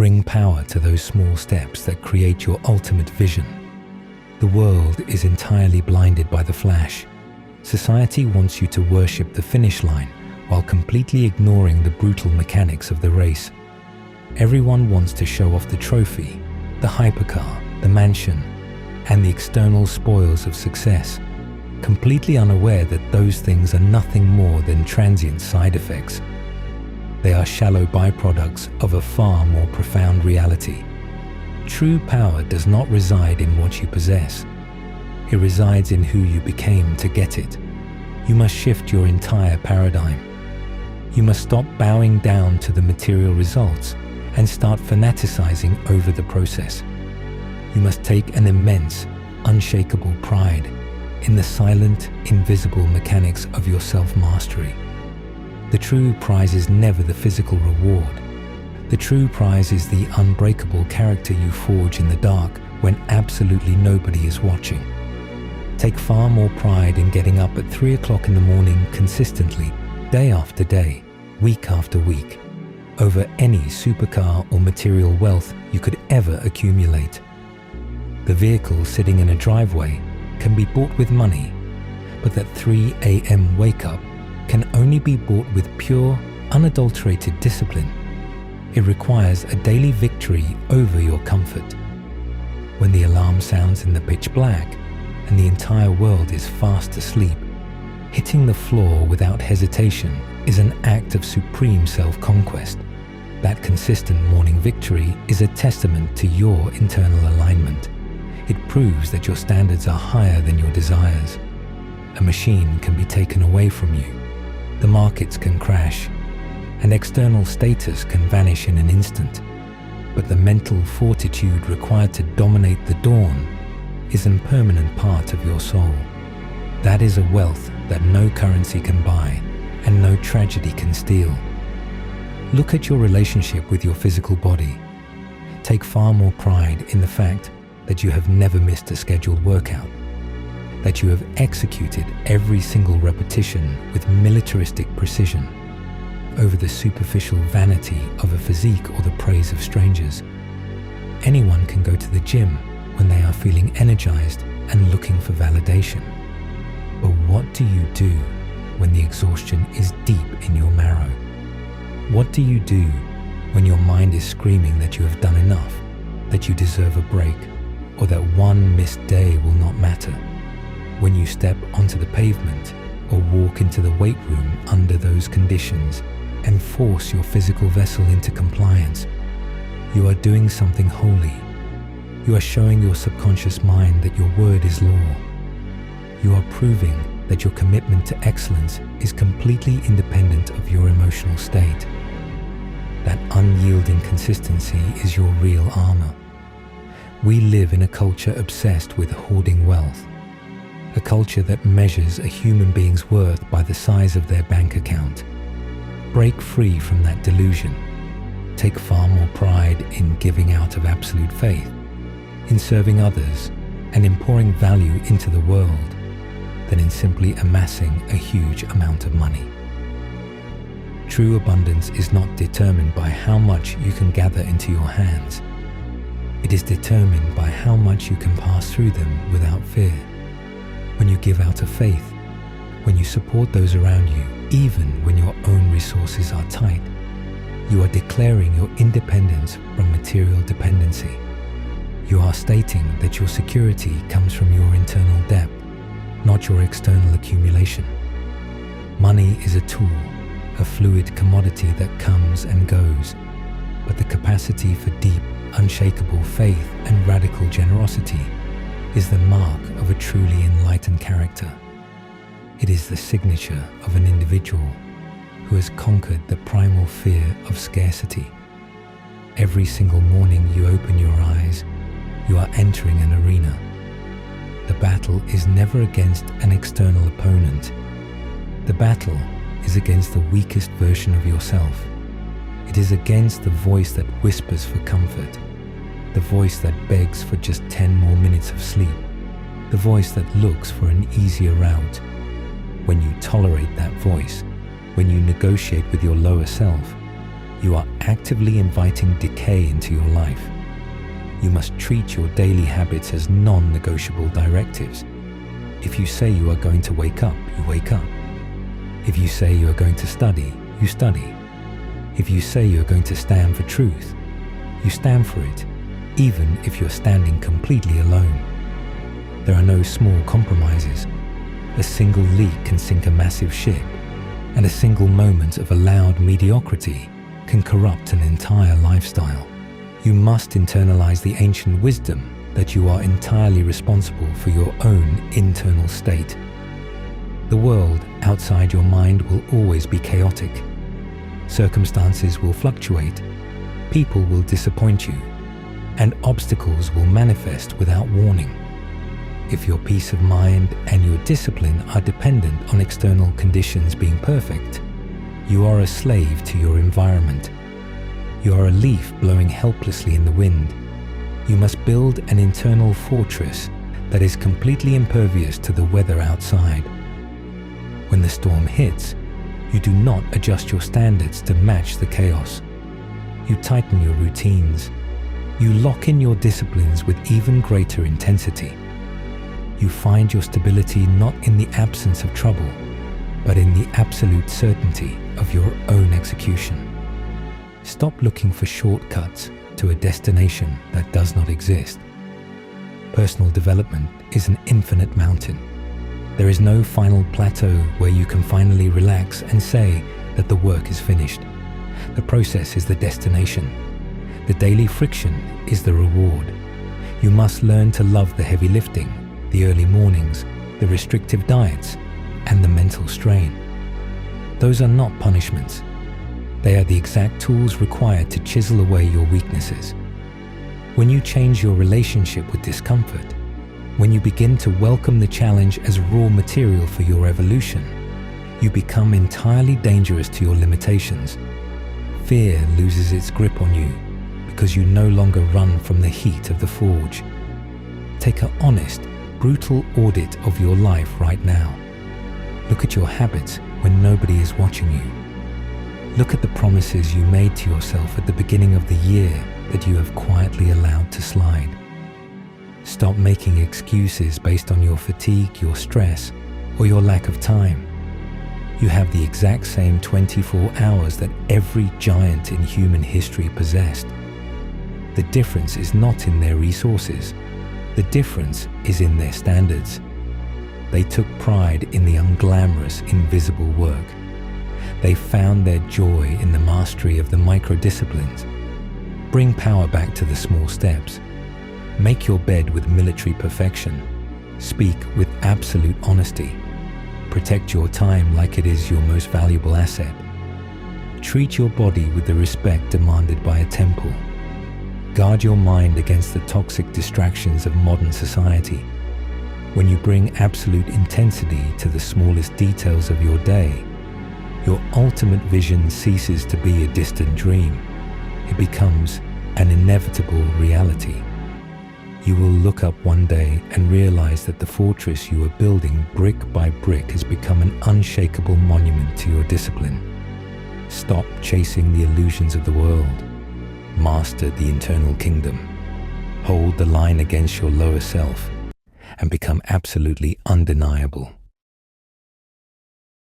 Bring power to those small steps that create your ultimate vision. The world is entirely blinded by the flash. Society wants you to worship the finish line while completely ignoring the brutal mechanics of the race. Everyone wants to show off the trophy, the hypercar, the mansion, and the external spoils of success, completely unaware that those things are nothing more than transient side effects. They are shallow byproducts of a far more profound reality. True power does not reside in what you possess. It resides in who you became to get it. You must shift your entire paradigm. You must stop bowing down to the material results and start fanaticizing over the process. You must take an immense, unshakable pride in the silent, invisible mechanics of your self-mastery. The true prize is never the physical reward. The true prize is the unbreakable character you forge in the dark when absolutely nobody is watching. Take far more pride in getting up at 3 o'clock in the morning consistently, day after day, week after week, over any supercar or material wealth you could ever accumulate. The vehicle sitting in a driveway can be bought with money, but that 3 a.m. wake-up can only be bought with pure, unadulterated discipline. It requires a daily victory over your comfort. When the alarm sounds in the pitch black and the entire world is fast asleep, hitting the floor without hesitation is an act of supreme self-conquest. That consistent morning victory is a testament to your internal alignment. It proves that your standards are higher than your desires. A machine can be taken away from you. The markets can crash, and external status can vanish in an instant. But the mental fortitude required to dominate the dawn is an impermanent part of your soul. That is a wealth that no currency can buy and no tragedy can steal. Look at your relationship with your physical body. Take far more pride in the fact that you have never missed a scheduled workout, that you have executed every single repetition with militaristic precision, over the superficial vanity of a physique or the praise of strangers. Anyone can go to the gym when they are feeling energized and looking for validation. But what do you do when the exhaustion is deep in your marrow? What do you do when your mind is screaming that you have done enough, that you deserve a break, or that one missed day will not matter? When you step onto the pavement or walk into the weight room under those conditions and force your physical vessel into compliance, you are doing something holy. You are showing your subconscious mind that your word is law. You are proving that your commitment to excellence is completely independent of your emotional state. That unyielding consistency is your real armor. We live in a culture obsessed with hoarding wealth, a culture that measures a human being's worth by the size of their bank account. Break free from that delusion. Take far more pride in giving out of absolute faith, in serving others, and in pouring value into the world than in simply amassing a huge amount of money. True abundance is not determined by how much you can gather into your hands. It is determined by how much you can pass through them without fear. When you give out of faith, when you support those around you, even when your own resources are tight, you are declaring your independence from material dependency. You are stating that your security comes from your internal depth, not your external accumulation. Money is a tool, a fluid commodity that comes and goes, but the capacity for deep, unshakable faith and radical generosity is the mark of a truly enlightened character. It is the signature of an individual who has conquered the primal fear of scarcity. Every single morning you open your eyes, you are entering an arena. The battle is never against an external opponent. The battle is against the weakest version of yourself. It is against the voice that whispers for comfort, the voice that begs for just 10 more minutes of sleep, the voice that looks for an easier route. When you tolerate that voice, when you negotiate with your lower self, you are actively inviting decay into your life. You must treat your daily habits as non-negotiable directives. If you say you are going to wake up, you wake up. If you say you are going to study, you study. If you say you are going to stand for truth, you stand for it, even if you're standing completely alone. There are no small compromises. A single leak can sink a massive ship, and a single moment of allowed mediocrity can corrupt an entire lifestyle. You must internalize the ancient wisdom that you are entirely responsible for your own internal state. The world outside your mind will always be chaotic. Circumstances will fluctuate, people will disappoint you, and obstacles will manifest without warning. If your peace of mind and your discipline are dependent on external conditions being perfect, you are a slave to your environment. You are a leaf blowing helplessly in the wind. You must build an internal fortress that is completely impervious to the weather outside. When the storm hits, you do not adjust your standards to match the chaos. You tighten your routines. You lock in your disciplines with even greater intensity. You find your stability not in the absence of trouble, but in the absolute certainty of your own execution. Stop looking for shortcuts to a destination that does not exist. Personal development is an infinite mountain. There is no final plateau where you can finally relax and say that the work is finished. The process is the destination. The daily friction is the reward. You must learn to love the heavy lifting, the early mornings, the restrictive diets, and the mental strain. Those are not punishments. They are the exact tools required to chisel away your weaknesses. When you change your relationship with discomfort, when you begin to welcome the challenge as raw material for your evolution, you become entirely dangerous to your limitations. Fear loses its grip on you because you no longer run from the heat of the forge. Take an honest, brutal audit of your life right now. Look at your habits when nobody is watching you. Look at the promises you made to yourself at the beginning of the year that you have quietly allowed to slide. Stop making excuses based on your fatigue, your stress, or your lack of time. You have the exact same 24 hours that every giant in human history possessed. The difference is not in their resources. The difference is in their standards. They took pride in the unglamorous, invisible work. They found their joy in the mastery of the micro-disciplines. Bring power back to the small steps. Make your bed with military perfection. Speak with absolute honesty. Protect your time like it is your most valuable asset. Treat your body with the respect demanded by a temple. Guard your mind against the toxic distractions of modern society. When you bring absolute intensity to the smallest details of your day, your ultimate vision ceases to be a distant dream. It becomes an inevitable reality. You will look up one day and realize that the fortress you are building brick by brick has become an unshakable monument to your discipline. Stop chasing the illusions of the world. Master the internal kingdom. Hold the line against your lower self and become absolutely undeniable.